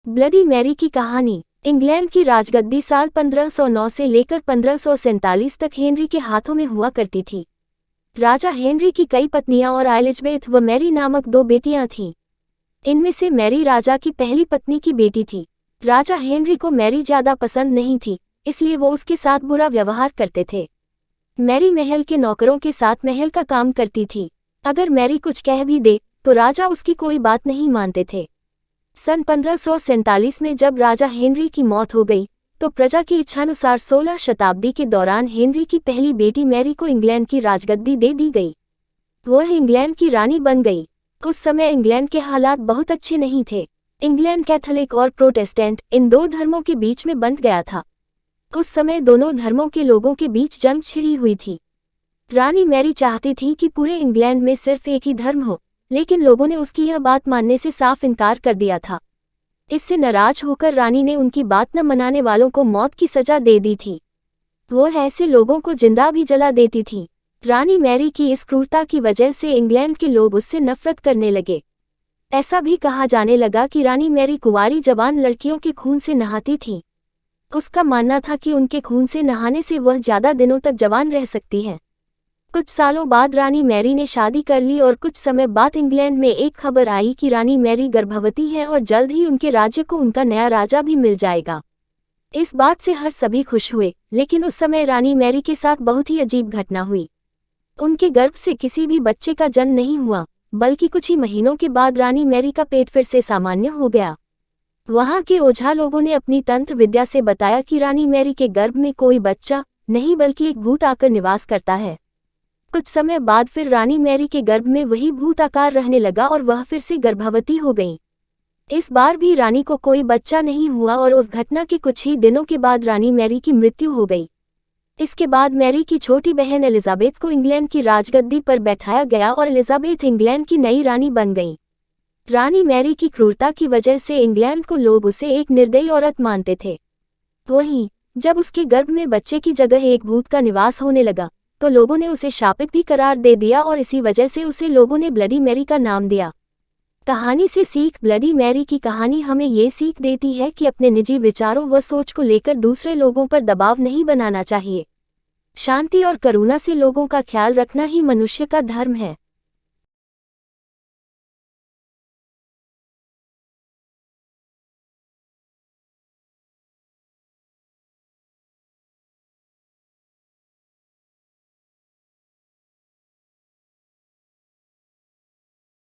Bloody Mary की कहानी। England की राजगद्दी साल 1509 से लेकर 1547 तक हेनरी के हाथों में हुआ करती थी। राजा हेनरी की कई पत्नियां और एलिज़ाबेथ व मैरी नामक दो बेटियां थीं। इनमें से मैरी राजा की पहली पत्नी की बेटी थी। राजा हेनरी को मैरी ज्यादा पसंद नहीं थी, इसलिए वो उसके साथ बुरा व्यवहार करते थे। मैरी महल के नौकरों के साथ महल का काम करती थी। अगर मैरी कुछ कह भी दे तो राजा उसकी कोई बात नहीं मानते थे। सन 1547 में जब राजा हेनरी की मौत हो गई तो प्रजा की इच्छानुसार 16 शताब्दी के दौरान हेनरी की पहली बेटी मैरी को इंग्लैंड की राजगद्दी दे दी गई। वह इंग्लैंड की रानी बन गई। उस समय इंग्लैंड के हालात बहुत अच्छे नहीं थे। इंग्लैंड कैथोलिक और प्रोटेस्टेंट इन दो धर्मों के बीच में बंट गया था। उस समय दोनों धर्मों के लोगों के बीच जंग छिड़ी हुई थी। रानी मैरी चाहती थी कि पूरे इंग्लैंड में सिर्फ एक ही धर्म हो, लेकिन लोगों ने उसकी यह बात मानने से साफ इनकार कर दिया था। इससे नाराज होकर रानी ने उनकी बात न मनाने वालों को मौत की सजा दे दी थी। वो ऐसे लोगों को जिंदा भी जला देती थी। रानी मैरी की इस क्रूरता की वजह से इंग्लैंड के लोग उससे नफरत करने लगे। ऐसा भी कहा जाने लगा कि रानी मैरी कुंवारी जवान लड़कियों के खून से नहाती थी। उसका मानना था कि उनके खून से नहाने से वह ज्यादा दिनों तक जवान रह सकती हैं। कुछ सालों बाद रानी मैरी ने शादी कर ली और कुछ समय बाद इंग्लैंड में एक खबर आई कि रानी मैरी गर्भवती है और जल्द ही उनके राज्य को उनका नया राजा भी मिल जाएगा। इस बात से हर सभी खुश हुए, लेकिन उस समय रानी मैरी के साथ बहुत ही अजीब घटना हुई। उनके गर्भ से किसी भी बच्चे का जन्म नहीं हुआ, बल्कि कुछ ही महीनों के बाद रानी मैरी का पेट फिर से सामान्य हो गया। वहां के ओझा लोगों ने अपनी तंत्र विद्या से बताया कि रानी मैरी के गर्भ में कोई बच्चा नहीं बल्कि एक भूत आकर निवास करता है। कुछ समय बाद फिर रानी मैरी के गर्भ में वही भूत आकार रहने लगा और वह फिर से गर्भवती हो गई। इस बार भी रानी को कोई बच्चा नहीं हुआ और उस घटना के कुछ ही दिनों के बाद रानी मैरी की मृत्यु हो गई। इसके बाद मैरी की छोटी बहन एलिज़ाबेथ को इंग्लैंड की राजगद्दी पर बैठाया गया और एलिज़ाबेथ इंग्लैंड की नई रानी बन गई। रानी मैरी की क्रूरता की वजह से इंग्लैंड को लोग उसे एक निर्दयी औरत मानते थे। वहीं जब उसके गर्भ में बच्चे की जगह एक भूत का निवास होने लगा तो लोगों ने उसे शापित भी करार दे दिया और इसी वजह से उसे लोगों ने ब्लडी मैरी का नाम दिया। कहानी से सीख। ब्लडी मैरी की कहानी हमें ये सीख देती है कि अपने निजी विचारों व सोच को लेकर दूसरे लोगों पर दबाव नहीं बनाना चाहिए। शांति और करुणा से लोगों का ख्याल रखना ही मनुष्य का धर्म है।